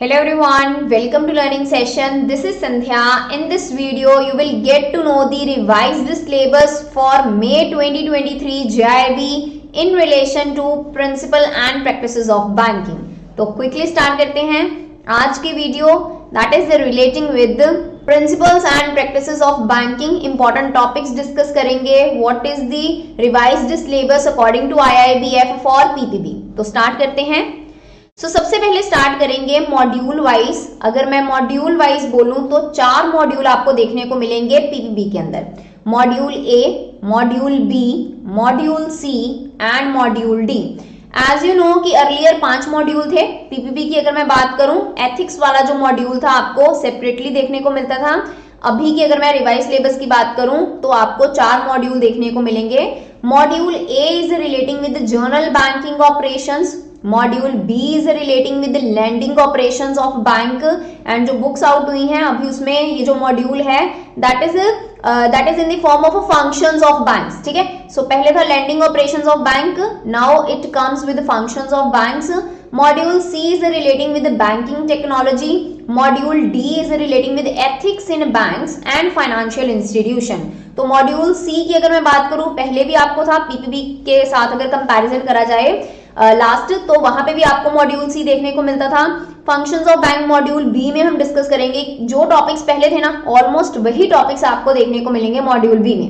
Hello everyone, welcome to learning session. This is Sandhya. In this video, you will get to know the revised syllabus for May 2023 JIB in relation to principle and practices of banking. तो quickly start करते हैं आज की video that is relating with principles and practices of banking. Important topics discuss करेंगे. What is the revised syllabus according to IIBF for PPB? तो start करते हैं. सबसे पहले स्टार्ट करेंगे मॉड्यूल वाइज. अगर मैं मॉड्यूल वाइज बोलूं तो 4 मॉड्यूल आपको देखने को मिलेंगे पीपीबी के अंदर. Module A, module B, module C and module D. As you know कि अर्लियर 5 मॉड्यूल थे पीपीबी की. अगर मैं बात करूं एथिक्स वाला जो मॉड्यूल था आपको सेपरेटली देखने को मिलता था. अभी की अगर मैं रिवाइज सिलेबस की बात करूं तो आपको 4 मॉड्यूल देखने को मिलेंगे. Module A is relating with general banking operations. Module B is relating with lending operations of bank. And जो बुक्स आउट हुई हैं अभी उसमें ये जो मॉड्यूल है that is in the form of functions of banks. ठीक है, सो पहले था lending operations of bank, now it comes with functions of banks. Module C is relating with banking technology. Module D is relating with ethics in banks and financial institution. तो module C की अगर मैं बात करूं पहले भी आपको था पीपीबी के साथ अगर कंपैरिजन करा जाए लास्ट तो वहां पे भी आपको मॉड्यूल सी देखने को मिलता था. Functions of bank module B में हम डिस्कस करेंगे. जो टॉपिक्स पहले थे ना ऑलमोस्ट वही टॉपिक्स आपको देखने को मिलेंगे मॉड्यूल बी में.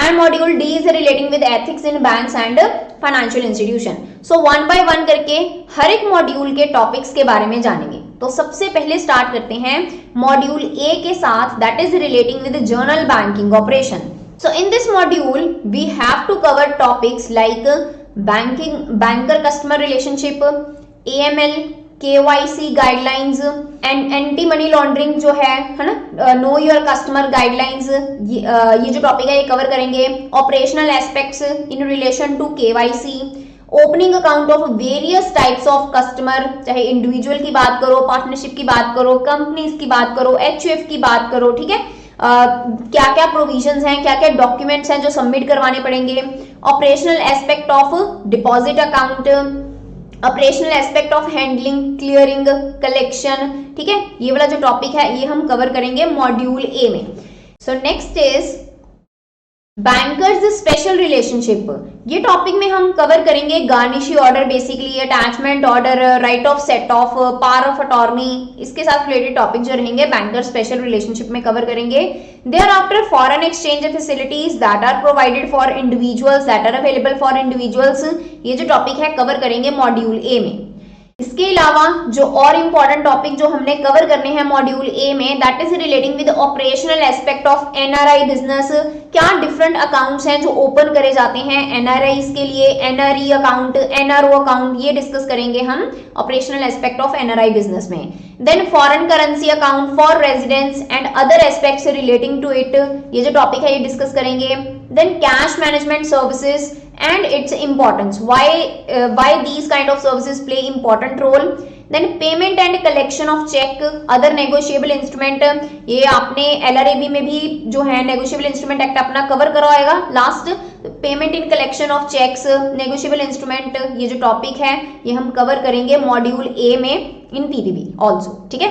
And module D is relating with ethics in banks and financial institution. So one by one करके हर एक मॉड्यूल के टॉपिक्स के बारे में जानेंगे. तो सबसे पहले स्टार्ट करते हैं मॉड्यूल ए के साथ that is relating with general banking operation. So in this module we have to cover topics like banking, banker customer relationship, AML, KYC guidelines and anti money laundering जो है ना, know your customer guidelines. ये जो topic है ये cover करेंगे. Operational aspects in relation to KYC. Opening account of various types of customer, चाहे individual की बात करो, पार्टनरशिप की बात करो, कंपनीज की बात करो, एचयूएफ की बात करो. ठीक है, क्या क्या प्रोविजंस हैं, क्या क्या डॉक्यूमेंट्स हैं जो सबमिट करवाने पड़ेंगे. Operational aspect of deposit account, operational aspect of handling, clearing, collection. ठीक है, ये वाला जो टॉपिक है ये हम कवर करेंगे मॉड्यूल ए में. So next is bankers special relationship. ये टॉपिक में हम कवर करेंगे garnishee order, basically attachment order, right of set off, power of attorney. इसके साथ रिलेटेड टॉपिक जो रहेंगे बैंकर स्पेशल रिलेशनशिप में कवर करेंगे. Thereafter foreign exchange facilities that are provided for individuals, that are available for individuals. ये जो topic है cover करेंगे मॉड्यूल ए में. इसके अलावा जो और इंपॉर्टेंट टॉपिक जो हमने कवर करने हैं मॉड्यूल ए में that is relating with operational aspect of NRI business. क्या डिफरेंट अकाउंट्स हैं जो ओपन करे जाते हैं एनआरआईज के लिए, एनआरई अकाउंट, एनआरओ अकाउंट, ये डिस्कस करेंगे हम operational aspect of NRI business में. Then foreign currency account for residents and other aspects relating to it, ये जो टॉपिक है ये डिस्कस करेंगे. Then cash management services and its importance, why these kind of services play important role. Then payment and collection of check, other negotiable instrument. ये आपने LRAB में भी जो है negotiable instrument act अपना कवर करवाएगा. Last payment in collection of cheques, negotiable instrument, ये जो टॉपिक है ये हम कवर करेंगे मॉड्यूल ए में इन पीपीबी ऑल्सो. ठीक है,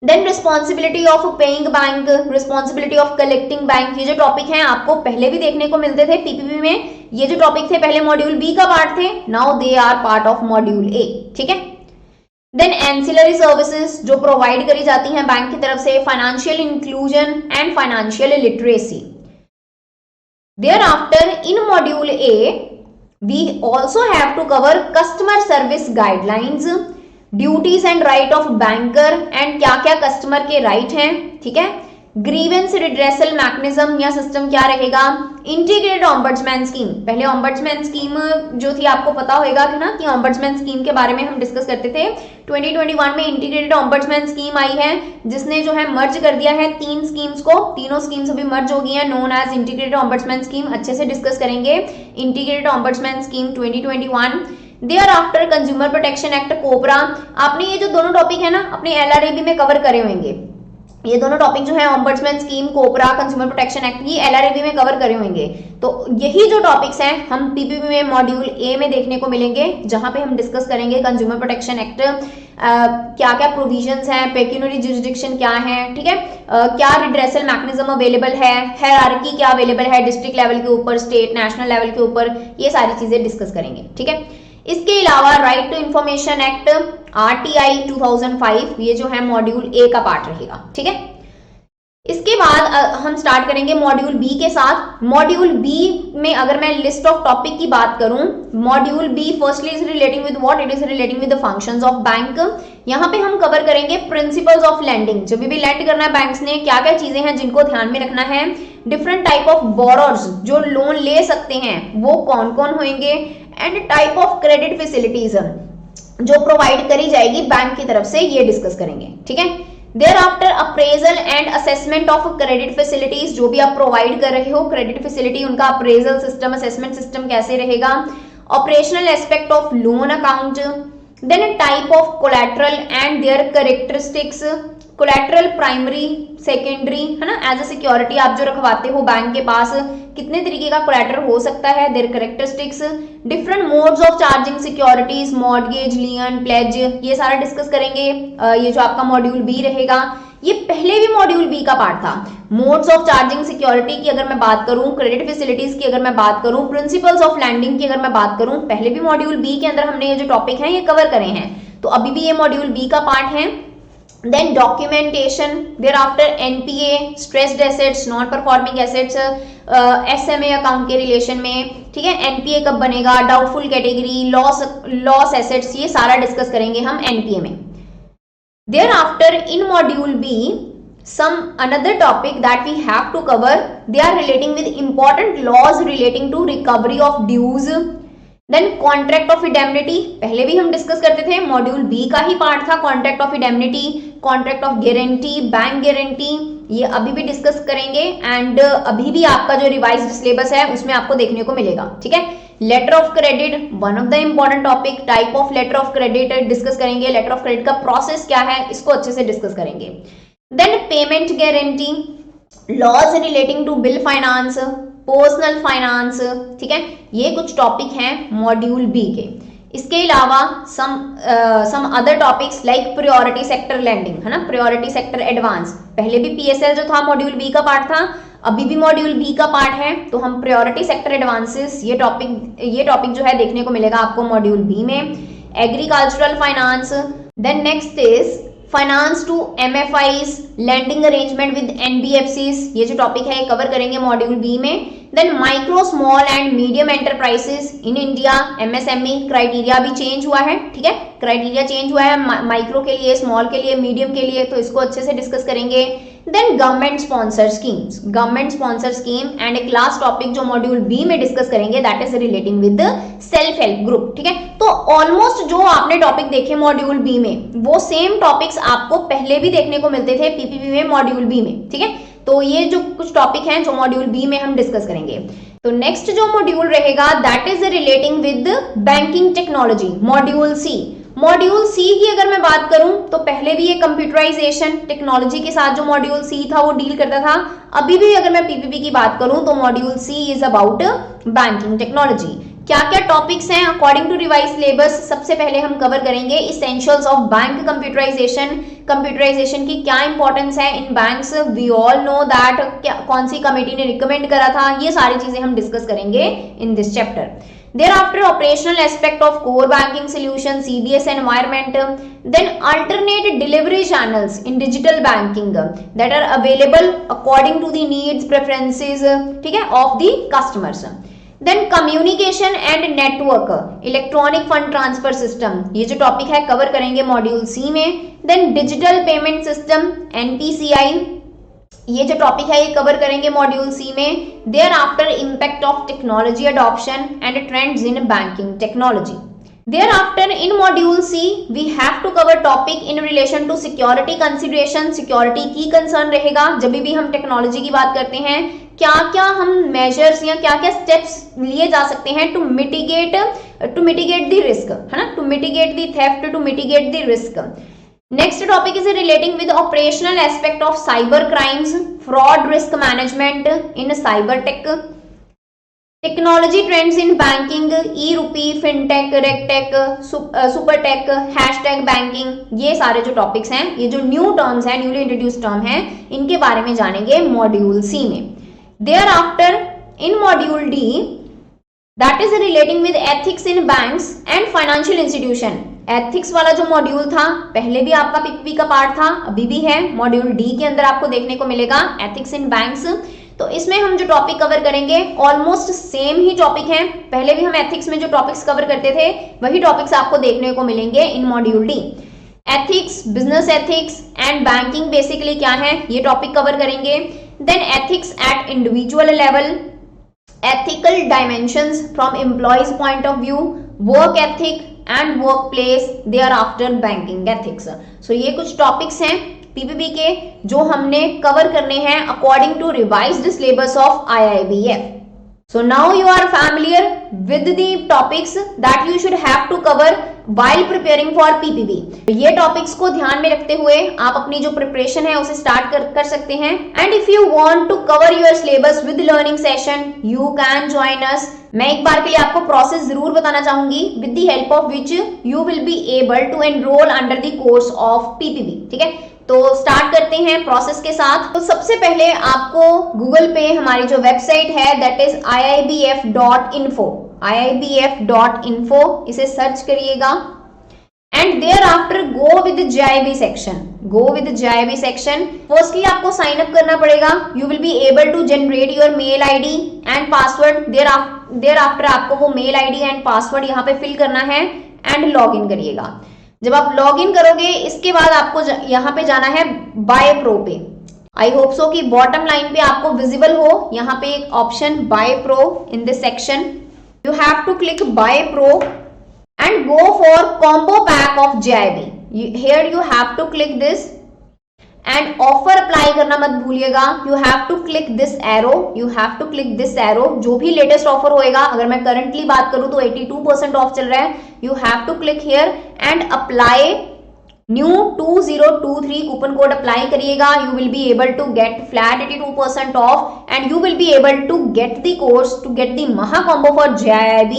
then responsibility of paying bank, responsibility of collecting bank. ये जो टॉपिक हैं आपको पहले भी देखने को मिलते थे पीपीबी में. ये जो टॉपिक थे पहले मॉड्यूल बी का पार्ट थे, now they are part of module A. ठीक है, देन एंसिलरी सर्विसेज जो प्रोवाइड करी जाती हैं बैंक की तरफ से, financial inclusion and financial literacy. Thereafter in module A we also have to cover customer service guidelines, duties and right of banker and क्या क्या कस्टमर के राइट हैं. ठीक है, ग्रीवेंस रिड्रेसल मैकेनिज्म या सिस्टम क्या रहेगा. इंटीग्रेटेड ऑम्बड्समैन स्कीम, पहले ऑम्बड्समैन स्कीम जो थी आपको पता होगा ना कि ऑम्बड्समैन स्कीम के बारे में हम डिस्कस करते थे. 2021 में इंटीग्रेटेड ऑम्बड्समैन स्कीम आई है जिसने जो है मर्ज कर दिया है 3 स्कीम्स को. तीनों स्कीम्स अभी मर्ज हो गई हैं, known as integrated ombudsman scheme. अच्छे से डिस्कस करेंगे integrated ombudsman scheme 2021. Thereafter consumer protection act COPRA. आपने ये जो दोनों टॉपिक है ना अपने LRAB में कवर करे होंगे. ये दोनों टॉपिक जो है ombudsman scheme, cobra, consumer protection act, ये एलआरबी में कवर करे होंगे। तो यही जो टॉपिक्स हैं हम पीपीपी में मॉड्यूल ए में देखने को मिलेंगे, जहां पे हम डिस्कस करेंगे कंज्यूमर प्रोटेक्शन एक्ट, क्या क्या प्रोविजंस हैं, पेक्यूनियरी जुरिसडिक्शन क्या है, ठीक है, क्या रिड्रेसल मैकेनिज्म अवेलेबल है, हायरार्की क्या अवेलेबल है डिस्ट्रिक्ट लेवल के ऊपर, स्टेट नेशनल लेवल के ऊपर, ये सारी चीजें डिस्कस करेंगे, ठीक है। इसके अलावा right to information act RTI 2005, ये जो है मॉड्यूल ए का पार्ट रहेगा, ठीक है। इसके बाद हम स्टार्ट करेंगे मॉड्यूल बी के साथ। मॉड्यूल बी में अगर मैं लिस्ट ऑफ टॉपिक की बात करूं, module B firstly is relating with what, it is relating with the functions of bank. यहां पे हम कवर करेंगे प्रिंसिपल्स ऑफ लेंडिंग, जब भी लेंड करना है बैंक्स ने क्या क्या चीजें हैं जिनको ध्यान में रखना है, डिफरेंट टाइप ऑफ बोरोर्स जो लोन ले सकते हैं वो कौन कौन होंगे, and type of credit facilities जो प्रोवाइड करी जाएगी बैंक की तरफ से, ये डिस्कस करेंगे, ठीक है। Thereafter appraisal and assessment of credit facilities, जो भी आप प्रोवाइड कर रहे हो क्रेडिट फैसिलिटी, उनका अप्रेजल सिस्टम, असेसमेंट सिस्टम कैसे रहेगा, operational aspect of loan account, then type of collateral and their characteristics, collateral primary secondary, है ना, एज अ सिक्योरिटी आप जो रखवाते हो बैंक के पास, कितने तरीके का कोलैटरल हो सकता है, their characteristics, different modes of charging securities, mortgage, lien, pledge, ये सारा डिस्कस करेंगे। ये जो आपका मॉड्यूल बी रहेगा, ये पहले भी मॉड्यूल बी का पार्ट था। मोड्स ऑफ चार्जिंग सिक्योरिटी की अगर मैं बात करूं, क्रेडिट फैसिलिटीज की अगर मैं बात करूं, प्रिंसिपल्स ऑफ लैंडिंग की अगर मैं बात करूं, पहले भी मॉड्यूल बी के अंदर हमने ये जो टॉपिक है ये कवर करे हैं, तो अभी भी ये मॉड्यूल बी का पार्ट है। Then documentation, thereafter NPA, stressed assets, non performing assets, SMA account के रिलेशन में, ठीक है, एनपीए कब बनेगा, डाउटफुल कैटेगरी, लॉस एसेट्स, ये सारा डिस्कस करेंगे हम एनपीए में। Thereafter in module B, some another topic that we have to cover, they are relating with important laws relating to recovery of dues. Then contract of indemnity, पहले भी हम discuss करते थे, मॉड्यूल बी का ही part था contract of indemnity, contract of guarantee, bank guarantee, ये अभी भी डिस्कस करेंगे, एंड अभी भी आपका जो रिवाइज्ड सिलेबस है उसमें आपको देखने को मिलेगा, ठीक है। Letter of credit, one of the important topic, type of letter of credit discuss करेंगे, लेटर ऑफ क्रेडिट का प्रोसेस क्या है इसको अच्छे से डिस्कस करेंगे। Then payment guarantee, laws relating to bill finance, personal finance, ठीक है, ये कुछ टॉपिक हैं मॉड्यूल बी के। इसके अलावा some other topics like priority sector lending, है ना, प्रायोरिटी सेक्टर एडवांस, पहले भी पीएसएल जो था मॉड्यूल बी का पार्ट था, अभी भी मॉड्यूल बी का पार्ट है, तो हम प्रायोरिटी सेक्टर एडवांसेस, ये टॉपिक जो है देखने को मिलेगा आपको मॉड्यूल बी में। Agricultural finance, then next is finance to MFIs, lending arrangement with NBFCs, ये जो टॉपिक है कवर करेंगे मॉड्यूल बी में। देन micro small and medium enterprises in India, MSME, criteria भी चेंज हुआ है, ठीक है, क्राइटेरिया चेंज हुआ है माइक्रो के लिए, स्मॉल के लिए, मीडियम के लिए, तो इसको अच्छे से डिस्कस करेंगे। Then government sponsor schemes, government sponsor scheme, and एक लास्ट टॉपिक जो मॉड्यूल बी में डिस्कस करेंगे that is relating with self help group, ठीक है। तो ऑलमोस्ट जो आपने टॉपिक देखे मॉड्यूल बी में वो सेम टॉपिक्स आपको पहले भी देखने को मिलते थे पीपीपी में मॉड्यूल बी में, ठीक है। तो ये जो कुछ टॉपिक हैं जो मॉड्यूल बी में हम डिस्कस करेंगे। तो नेक्स्ट जो मॉड्यूल रहेगा that is relating with banking technology, module C. Module C की अगर मैं बात करूं तो पहले भी ये कंप्यूटराइजेशन टेक्नोलॉजी के साथ जो मॉड्यूल सी था वो डील करता था, अभी भी अगर मैं पीपीपी की बात करूं तो module C is about banking technology. क्या क्या टॉपिक्स हैं अकॉर्डिंग टू रिवाइज सिलेबस, सबसे पहले हम कवर करेंगे essentials of bank computerisation, computerisation की क्या इंपॉर्टेंस है in banks, we all know that, कौन सी कमेटी ने रिकमेंड करा था, ये सारी चीजें हम डिस्कस करेंगे in this chapter. Thereafter, operational aspect of core banking solution, CBS environment, then alternate delivery channels in digital banking that are available according to the needs, preferences, ठीक है, of the customers. Then communication and network, electronic fund transfer system, ये जो topic है cover करेंगे module C में। Then digital payment system, NPCI, ये जो topic है ये कवर करेंगे मॉड्यूल सी में। Thereafter impact of technology adoption and trends in banking technology. Thereafter in module C we have to cover topic in relation to security consideration, security की concern रहेगा जब भी हम technology की बात करते हैं, क्या क्या हम मेजर्स या क्या क्या स्टेप्स लिए जा सकते हैं टू मिटिगेट द रिस्क, है ना, to mitigate the theft, to mitigate the risk. Next topic is relating with operational aspect of cyber crimes, fraud, risk management in cyber tech, technology trends in banking, e-rupee, fintech, regtech, super tech, hashtag banking, ये सारे जो topics हैं, ये जो new terms हैं, newly introduce term हैं, इनके बारे में जानेंगे मॉड्यूल सी में. Thereafter in module D that is relating with ethics in banks and financial institution. Ethics वाला जो मॉड्यूल था पहले भी आपका पीपीपी का पार्ट था, अभी भी है. मॉड्यूल डी के अंदर आपको देखने को मिलेगा एथिक्स इन बैंक्स. तो इसमें हम जो टॉपिक कवर करेंगे ऑलमोस्ट सेम ही टॉपिक हैं. पहले भी हम एथिक्स में जो टॉपिक्स कवर करते थे वही टॉपिक्स आपको देखने को मिलेंगे in module D. Ethics, business ethics and banking basically क्या है ये टॉपिक कवर करेंगे. Then ethics at individual level, ethical dimensions from employees point of view, work ethic and workplace, thereafter banking ethics. So ये कुछ topics हैं PPP के जो हमने कवर करने हैं according to revised syllabus of IIBF. So now you are familiar with the topics that you should have to cover while preparing for PPB. ये topics को ध्यान में रखते हुए आप अपनी जो प्रिपरेशन है उसे स्टार्ट कर सकते हैं. And if you want to cover your syllabus with learning session you can join us. मैं एक बार के लिए आपको प्रोसेस जरूर बताना चाहूंगी with the help of which you will be able to enroll under the course of PPB. ठीक है, तो स्टार्ट करते हैं प्रोसेस के साथ. तो सबसे पहले आपको गूगल पे हमारी जो वेबसाइट है दैट इज iibf.info, iibf.info इसे सर्च करिएगा. And thereafter go with JIB section, go with JIB section. Firstly आपको साइन अप करना पड़ेगा. You will be able to generate your mail ID and password. Thereafter आपको वो mail ID and password यहाँ पे fill करना है and log in करिएगा. जब आप लॉग इन करोगे इसके बाद आपको यहाँ पे जाना है बाय प्रो पे. आई होप सो कि बॉटम लाइन पे आपको विजिबल हो यहाँ पे एक option buy pro in this section. You have to click buy pro and go for combo pack of JIB. Here you have to click this and offer apply करना मत भूलिएगा. You have to click this arrow, you have to click this arrow. जो भी latest offer होएगा, अगर मैं currently बात करूं तो 82% ऑफ चल रहा है. You have to click here and apply new 2023 coupon code apply करिएगा. You will be able to get flat 82% off and you will be able to get the course, to get the महा combo for JIB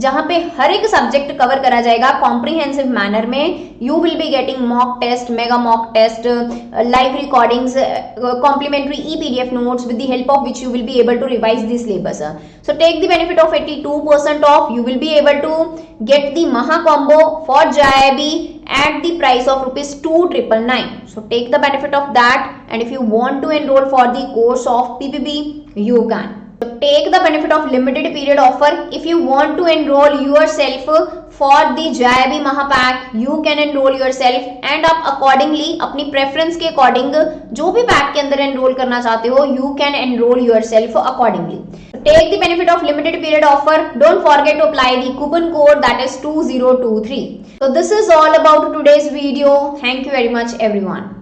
जहां पे हर एक subject cover करा जाएगा comprehensive manner में. You will be getting mock test, mega mock test, live recordings, complimentary PDF notes with the help of which you will be able to revise the syllabus. So take the benefit of 82% off. You will be able to get the Maha combo for JIB at the price of ₹2,999. So take the benefit of that, and if you want to enroll for the course of PPB, you can. So take the benefit of limited period offer. If you want to enroll yourself for the JIB Mahapack, you can enroll yourself and आप accordingly अपनी preference के according जो भी pack के अंदर enroll करना चाहते हो you can enroll yourself accordingly. So take the benefit of limited period offer. Don't forget to apply the coupon code that is 2023. So this is all about today's video. Thank you very much everyone.